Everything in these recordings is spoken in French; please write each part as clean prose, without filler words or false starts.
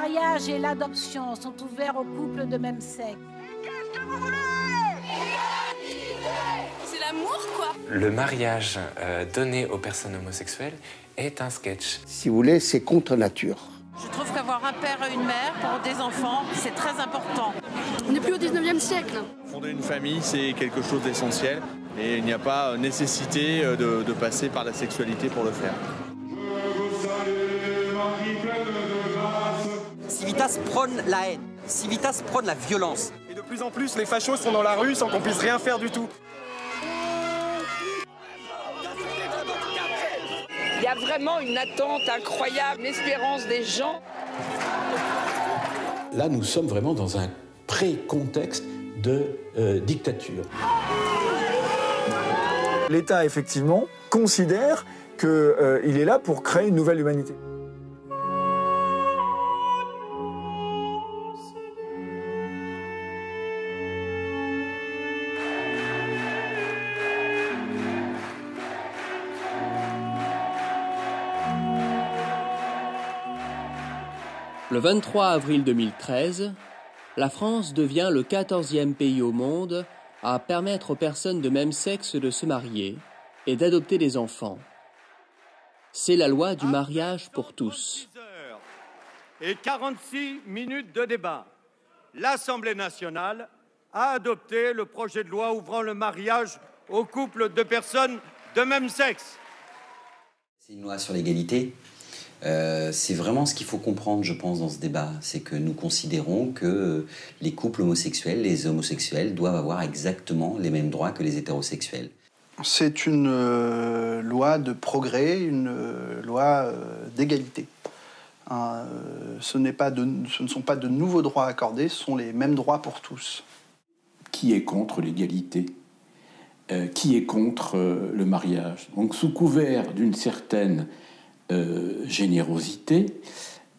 mariage et l'adoption sont ouverts aux couples de même sexe. Qu'est-ce que vous voulez? C'est l'amour, quoi. Le mariage donné aux personnes homosexuelles est un sketch. Si vous voulez, c'est contre nature. Je trouve qu'avoir un père et une mère pour des enfants, c'est très important. On n'est plus au 19e siècle. Fonder une famille, c'est quelque chose d'essentiel. Et il n'y a pas nécessité de passer par la sexualité pour le faire. Civitas prône la haine. Civitas prône la violence. Et de plus en plus, les fachos sont dans la rue sans qu'on puisse rien faire du tout. Il y a vraiment une attente incroyable, l'espérance des gens. Là, nous sommes vraiment dans un pré-contexte de dictature. L'État, effectivement, considère qu'il est là pour créer une nouvelle humanité. Le 23 avril 2013, la France devient le 14e pays au monde à permettre aux personnes de même sexe de se marier et d'adopter des enfants. C'est la loi du mariage pour tous. 10h et 46 minutes de débat. L'Assemblée nationale a adopté le projet de loi ouvrant le mariage aux couples de personnes de même sexe. C'est une loi sur l'égalité. C'est vraiment ce qu'il faut comprendre, je pense, dans ce débat. C'est que nous considérons que les couples homosexuels, les homosexuels, doivent avoir exactement les mêmes droits que les hétérosexuels. C'est une loi de progrès, une loi d'égalité. Ce ne sont pas de nouveaux droits accordés, ce sont les mêmes droits pour tous. Qui est contre l'égalité? Qui est contre le mariage? Donc, sous couvert d'une certaine générosité,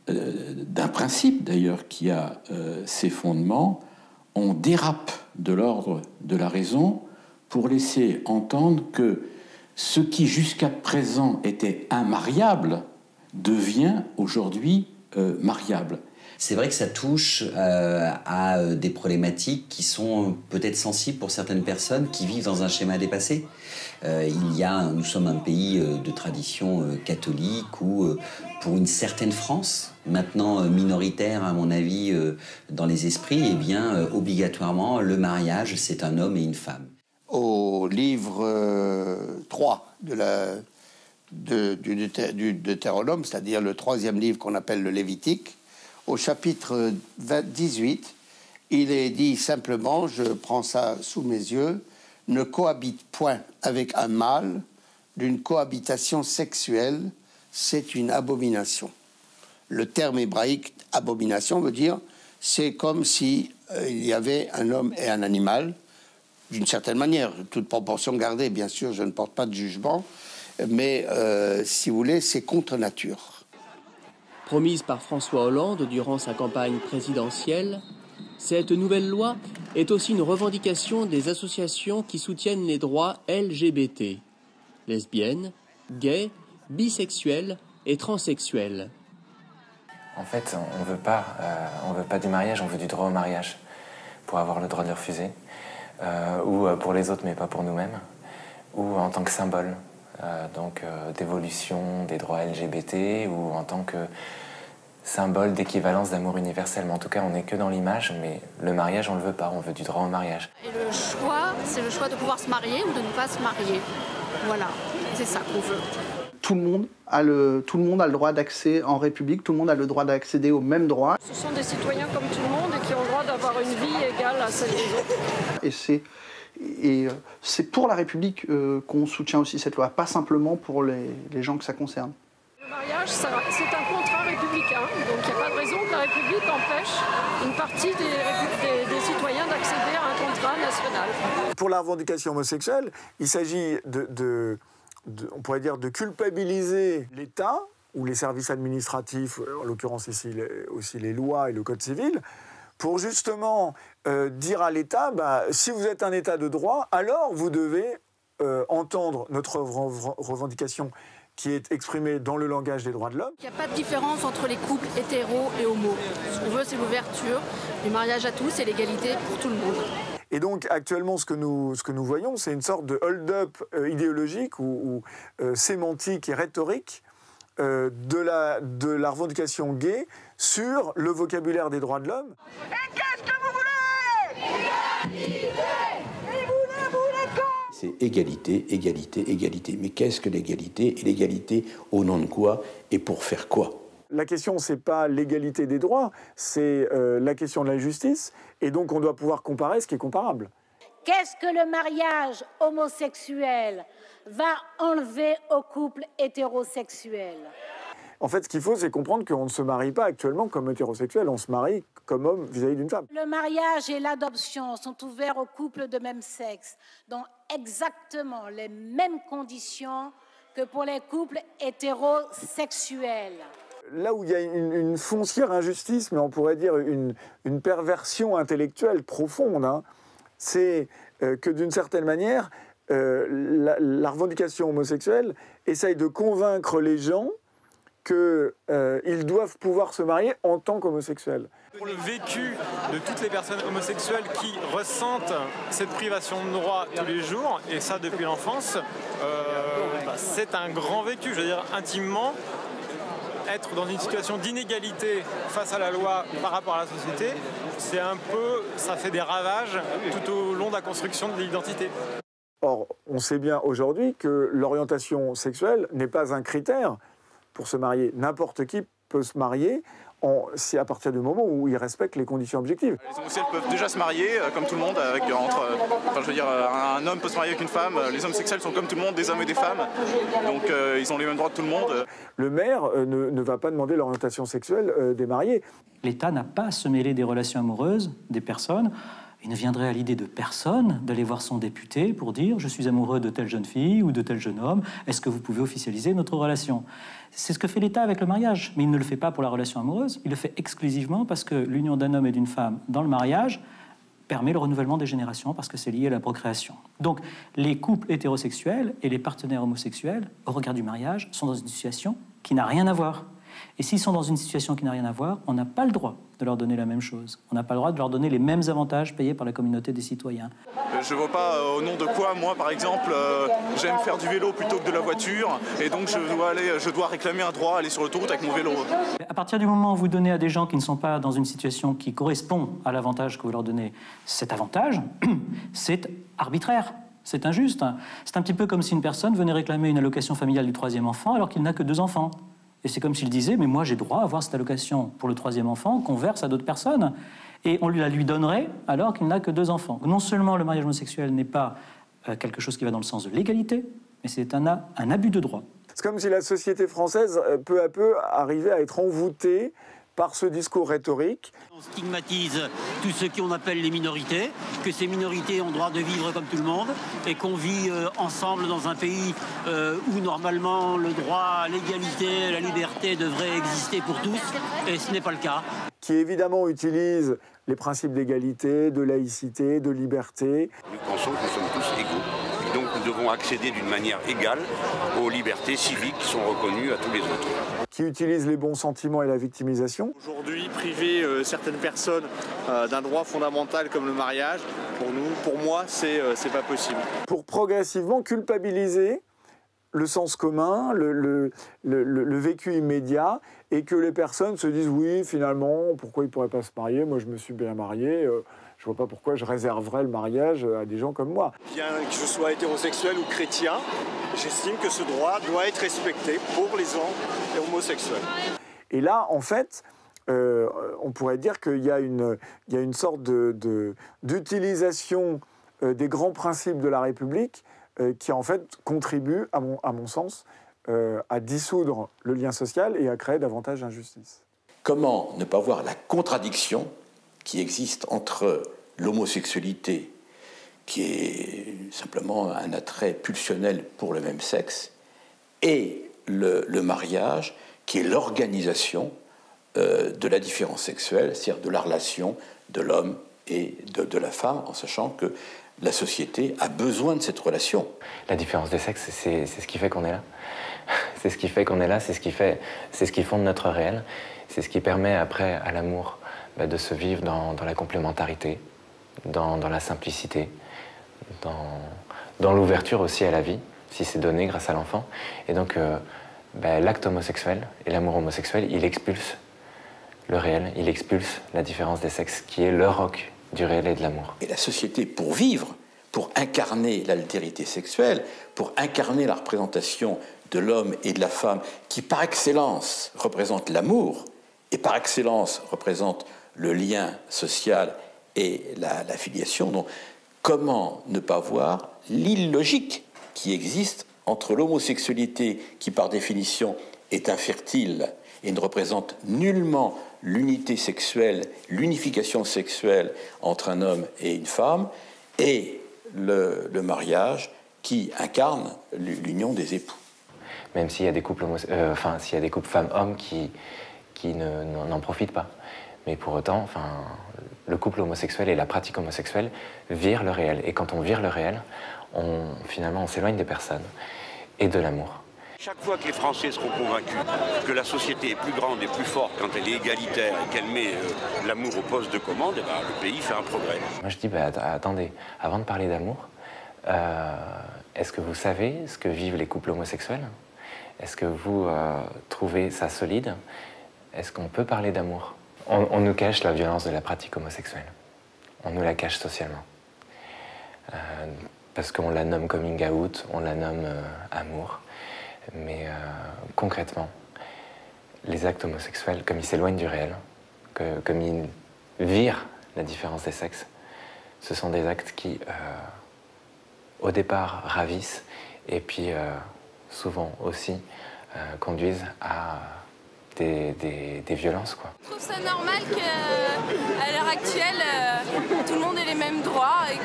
d'un principe d'ailleurs qui a ses fondements, on dérape de l'ordre de la raison pour laisser entendre que ce qui jusqu'à présent était immariable devient aujourd'hui mariable. C'est vrai que ça touche à des problématiques qui sont peut-être sensibles pour certaines personnes qui vivent dans un schéma dépassé. Nous sommes un pays de tradition catholique où, pour une certaine France, maintenant minoritaire à mon avis dans les esprits, eh bien, obligatoirement, le mariage, c'est un homme et une femme. Au livre 3 du Deutéronome, c'est-à-dire le 3e livre qu'on appelle le Lévitique, au chapitre 18, il est dit simplement, je prends ça sous mes yeux, ne cohabite point avec un mâle d'une cohabitation sexuelle, c'est une abomination. Le terme hébraïque abomination veut dire c'est comme si il y avait un homme et un animal, d'une certaine manière, toute proportion gardée, bien sûr, je ne porte pas de jugement, mais si vous voulez, c'est contre nature. Promise par François Hollande durant sa campagne présidentielle, cette nouvelle loi est aussi une revendication des associations qui soutiennent les droits LGBT, lesbiennes, gays, bisexuels et transsexuels. En fait, on veut pas du mariage, on veut du droit au mariage, pour avoir le droit de le refuser, ou pour les autres mais pas pour nous-mêmes, ou en tant que symbole. D'évolution des droits LGBT ou en tant que symbole d'équivalence d'amour universel. Mais en tout cas, on n'est que dans l'image, mais le mariage, on ne le veut pas, on veut du droit au mariage. Et le choix, c'est le choix de pouvoir se marier ou de ne pas se marier. Voilà, c'est ça qu'on veut. Tout le monde a le droit d'accès en République, tout le monde a le droit d'accéder aux mêmes droits. Ce sont des citoyens comme tout le monde et qui ont le droit d'avoir une vie égale à celle des autres. Et c'est pour la République qu'on soutient aussi cette loi, pas simplement pour les gens que ça concerne. Le mariage, c'est un contrat républicain, donc il n'y a pas de raison que la République empêche une partie des citoyens d'accéder à un contrat national. Pour la revendication homosexuelle, il s'agit on pourrait dire, de culpabiliser l'État ou les services administratifs, en l'occurrence ici aussi les lois et le code civil, pour justement dire à l'État, si vous êtes un État de droit, alors vous devez entendre notre revendication qui est exprimée dans le langage des droits de l'homme. Il n'y a pas de différence entre les couples hétéros et homo. Ce qu'on veut, c'est l'ouverture du mariage à tous et l'égalité pour tout le monde. Et donc actuellement, ce que nous voyons, c'est une sorte de hold-up idéologique ou sémantique et rhétorique de la revendication gay sur le vocabulaire des droits de l'homme. Et qu'est-ce que vous voulez? Égalité! Et vous voulez quoi? C'est égalité, égalité, égalité. Mais qu'est-ce que l'égalité? Et l'égalité au nom de quoi et pour faire quoi? La question, ce n'est pas l'égalité des droits, c'est la question de la justice. Et donc, on doit pouvoir comparer ce qui est comparable. Qu'est-ce que le mariage homosexuel va enlever aux couples hétérosexuels? En fait, ce qu'il faut, c'est comprendre qu'on ne se marie pas actuellement comme hétérosexuel, on se marie comme homme vis-à-vis d'une femme. Le mariage et l'adoption sont ouverts aux couples de même sexe, dans exactement les mêmes conditions que pour les couples hétérosexuels. Là où il y a une foncière injustice, mais on pourrait dire une perversion intellectuelle profonde, hein, c'est que d'une certaine manière, la revendication homosexuelle essaye de convaincre les gens qu'ils doivent pouvoir se marier en tant qu'homosexuels. Pour le vécu de toutes les personnes homosexuelles qui ressentent cette privation de droit tous les jours, et ça depuis l'enfance, c'est un grand vécu, je veux dire intimement. Être dans une situation d'inégalité face à la loi par rapport à la société, c'est un peu, ça fait des ravages tout au long de la construction de l'identité. Or, on sait bien aujourd'hui que l'orientation sexuelle n'est pas un critère pour se marier. N'importe qui peut se marier si à partir du moment où il respecte les conditions objectives. Les homosexuels peuvent déjà se marier comme tout le monde, un homme peut se marier avec une femme, les homosexuels sont comme tout le monde, des hommes et des femmes, donc ils ont les mêmes droits que tout le monde. Le maire ne va pas demander l'orientation sexuelle des mariés. L'État n'a pas à se mêler des relations amoureuses des personnes. Il ne viendrait à l'idée de personne d'aller voir son député pour dire « je suis amoureux de telle jeune fille ou de tel jeune homme, est-ce que vous pouvez officialiser notre relation ?» C'est ce que fait l'État avec le mariage, mais il ne le fait pas pour la relation amoureuse, il le fait exclusivement parce que l'union d'un homme et d'une femme dans le mariage permet le renouvellement des générations parce que c'est lié à la procréation. Donc les couples hétérosexuels et les partenaires homosexuels, au regard du mariage, sont dans une situation qui n'a rien à voir. Et s'ils sont dans une situation qui n'a rien à voir, on n'a pas le droit de leur donner la même chose. On n'a pas le droit de leur donner les mêmes avantages payés par la communauté des citoyens. Je ne vois pas au nom de quoi, moi par exemple, j'aime faire du vélo plutôt que de la voiture, et donc je dois réclamer un droit à aller sur l'autoroute avec mon vélo. À partir du moment où vous donnez à des gens qui ne sont pas dans une situation qui correspond à l'avantage que vous leur donnez, cet avantage, c'est arbitraire. C'est injuste. C'est un petit peu comme si une personne venait réclamer une allocation familiale du 3e enfant alors qu'il n'a que 2 enfants. Et c'est comme s'il disait, mais moi j'ai droit à avoir cette allocation pour le 3e enfant qu'on verse à d'autres personnes. Et on la lui donnerait alors qu'il n'a que 2 enfants. Non seulement le mariage homosexuel n'est pas quelque chose qui va dans le sens de l'égalité, mais c'est un abus de droit. C'est comme si la société française, peu à peu, arrivait à être envoûtée par ce discours rhétorique. On stigmatise tous ceux qu'on appelle les minorités, que ces minorités ont le droit de vivre comme tout le monde et qu'on vit ensemble dans un pays où normalement le droit, l'égalité, la liberté devraient exister pour tous, et ce n'est pas le cas. Qui évidemment utilise les principes d'égalité, de laïcité, de liberté. Nous pensons que nous sommes tous égaux. Donc nous devons accéder d'une manière égale aux libertés civiques qui sont reconnues à tous les autres. Qui utilise les bons sentiments et la victimisation. Aujourd'hui, priver certaines personnes d'un droit fondamental comme le mariage, pour moi, c'est pas possible. Pour progressivement culpabiliser le sens commun, le vécu immédiat, et que les personnes se disent oui, finalement, pourquoi ils ne pourraient pas se marier? Moi, je me suis bien marié. Je ne vois pas pourquoi je réserverais le mariage à des gens comme moi. Bien que je sois hétérosexuel ou chrétien, j'estime que ce droit doit être respecté pour les homosexuels. Et là, en fait, on pourrait dire qu'il y a une sorte d'utilisation des grands principes de la République qui, en fait, contribue, à mon sens, à dissoudre le lien social et à créer davantage d'injustice. Comment ne pas voir la contradiction qui existe entre l'homosexualité, qui est simplement un attrait pulsionnel pour le même sexe, et le mariage, qui est l'organisation de la différence sexuelle, c'est-à-dire de la relation de l'homme et de la femme, en sachant que la société a besoin de cette relation. La différence des sexes, c'est ce qui fait qu'on est là. C'est ce qui fait qu'on est là, c'est ce qui fonde notre réel, c'est ce qui permet après à l'amour de se vivre dans la complémentarité, dans la simplicité, dans l'ouverture aussi à la vie, si c'est donné grâce à l'enfant. Et donc l'acte homosexuel et l'amour homosexuel, il expulse le réel, il expulse la différence des sexes, qui est le roc du réel et de l'amour. Et la société, pour vivre, pour incarner l'altérité sexuelle, pour incarner la représentation de l'homme et de la femme, qui par excellence représente l'amour, et par excellence représente le lien social et la filiation, donc comment ne pas voir l'illogique qui existe entre l'homosexualité, qui par définition est infertile et ne représente nullement l'unité sexuelle, l'unification sexuelle entre un homme et une femme, et le mariage qui incarne l'union des époux. Même s'il y a des couples, s'il y a des couples femmes-hommes qui n'en profitent pas. Mais pour autant, le couple homosexuel et la pratique homosexuelle virent le réel. Et quand on vire le réel, finalement, on s'éloigne des personnes et de l'amour. Chaque fois que les Français seront convaincus que la société est plus grande et plus forte quand elle est égalitaire et qu'elle met l'amour au poste de commande, le pays fait un progrès. Moi je dis, attendez, avant de parler d'amour, est-ce que vous savez ce que vivent les couples homosexuels? Est-ce que vous trouvez ça solide? Est-ce qu'on peut parler d'amour? On nous cache la violence de la pratique homosexuelle. On nous la cache socialement. Parce qu'on la nomme coming out, on la nomme amour. Mais concrètement, les actes homosexuels, comme ils s'éloignent du réel, comme ils virent la différence des sexes, ce sont des actes qui, au départ, ravissent et puis souvent aussi conduisent à des violences, quoi. Je trouve ça normal qu'à l'heure actuelle, tout le monde ait les mêmes droits et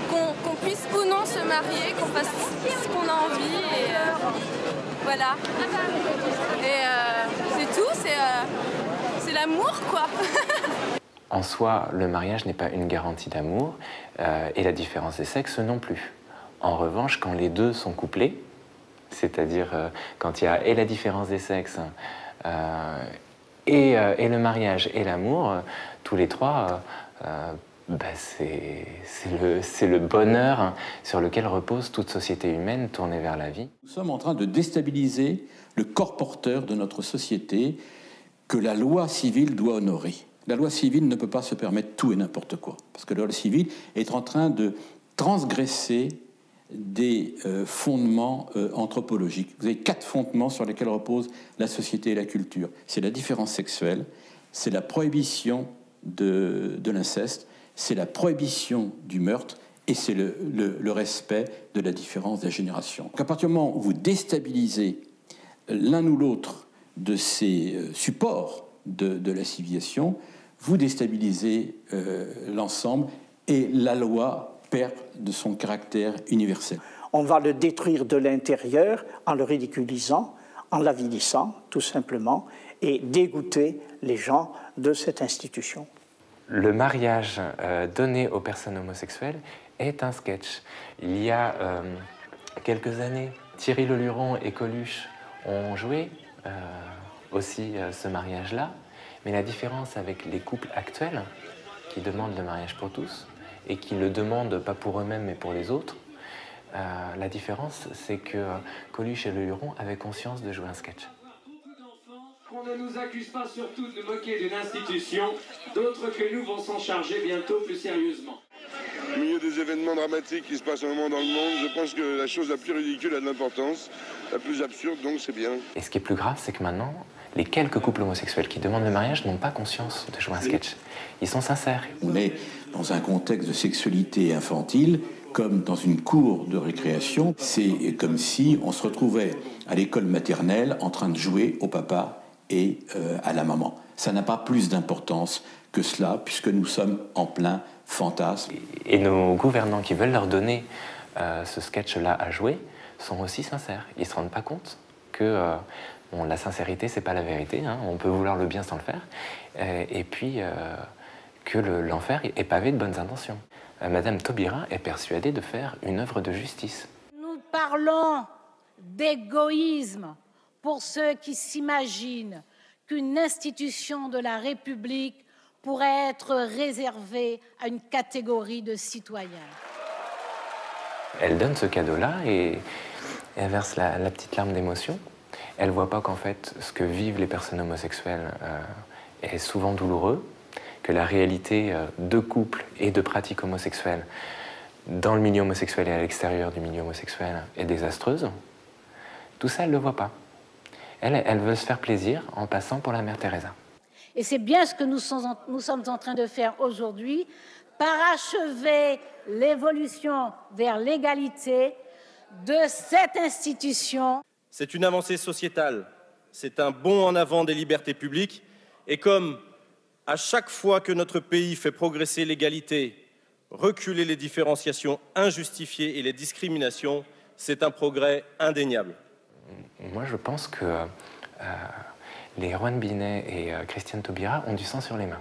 qu'on puisse ou non se marier, qu'on fasse ce qu'on a envie et voilà. Et c'est tout, c'est l'amour, quoi. En soi, le mariage n'est pas une garantie d'amour et la différence des sexes non plus. En revanche, quand les deux sont couplés, c'est-à-dire quand il y a et la différence des sexes et le mariage et l'amour, tous les trois, c'est le bonheur sur lequel repose toute société humaine tournée vers la vie. Nous sommes en train de déstabiliser le corps porteur de notre société que la loi civile doit honorer. La loi civile ne peut pas se permettre tout et n'importe quoi, parce que la loi civile est en train de transgresser des fondements anthropologiques. Vous avez 4 fondements sur lesquels repose la société et la culture. C'est la différence sexuelle, c'est la prohibition de l'inceste, c'est la prohibition du meurtre et c'est le respect de la différence des générations. Donc à partir du moment où vous déstabilisez l'un ou l'autre de ces supports de la civilisation, vous déstabilisez l'ensemble et la loi perd de son caractère universel. On va le détruire de l'intérieur en le ridiculisant, en l'avilissant, tout simplement, et dégoûter les gens de cette institution. Le mariage donné aux personnes homosexuelles est un sketch. Il y a quelques années, Thierry Leluron et Coluche ont joué aussi ce mariage-là, mais la différence avec les couples actuels qui demandent le mariage pour tous et qui le demandent pas pour eux-mêmes mais pour les autres, la différence c'est que Coluche et Leluron avaient conscience de jouer un sketch. Qu'on ne nous accuse pas surtout de moquer d'une institution, d'autres que nous vont s'en charger bientôt plus sérieusement. Au milieu des événements dramatiques qui se passent en ce moment dans le monde, je pense que la chose la plus ridicule a de l'importance, la plus absurde, donc c'est bien. Et ce qui est plus grave, c'est que maintenant, les quelques couples homosexuels qui demandent le mariage n'ont pas conscience de jouer un sketch. Ils sont sincères. On est dans un contexte de sexualité infantile, comme dans une cour de récréation. C'est comme si on se retrouvait à l'école maternelle en train de jouer au papa et à la maman. Ça n'a pas plus d'importance que cela, puisque nous sommes en plein fantasme. Et nos gouvernants qui veulent leur donner ce sketch-là à jouer sont aussi sincères. Ils ne se rendent pas compte que bon, la sincérité, c'est pas la vérité. Hein. On peut vouloir le bien sans le faire. Et puis que l'enfer est pavé de bonnes intentions. Madame Taubira est persuadée de faire une œuvre de justice. Nous parlons d'égoïsme pour ceux qui s'imaginent qu'une institution de la République pourrait être réservée à une catégorie de citoyens. Elle donne ce cadeau-là et elle verse la petite larme d'émotion. Elle ne voit pas qu'en fait, ce que vivent les personnes homosexuelles est souvent douloureux, que la réalité de couple et de pratiques homosexuelles dans le milieu homosexuel et à l'extérieur du milieu homosexuel est désastreuse. Tout ça, elle ne le voit pas. Elle veut se faire plaisir en passant pour la mère Teresa. Et c'est bien ce que nous sommes en train de faire aujourd'hui, parachever l'évolution vers l'égalité de cette institution. C'est une avancée sociétale, c'est un bond en avant des libertés publiques, et comme à chaque fois que notre pays fait progresser l'égalité, reculer les différenciations injustifiées et les discriminations, c'est un progrès indéniable. Moi, je pense que les Erwan Binet et Christiane Taubira ont du sang sur les mains.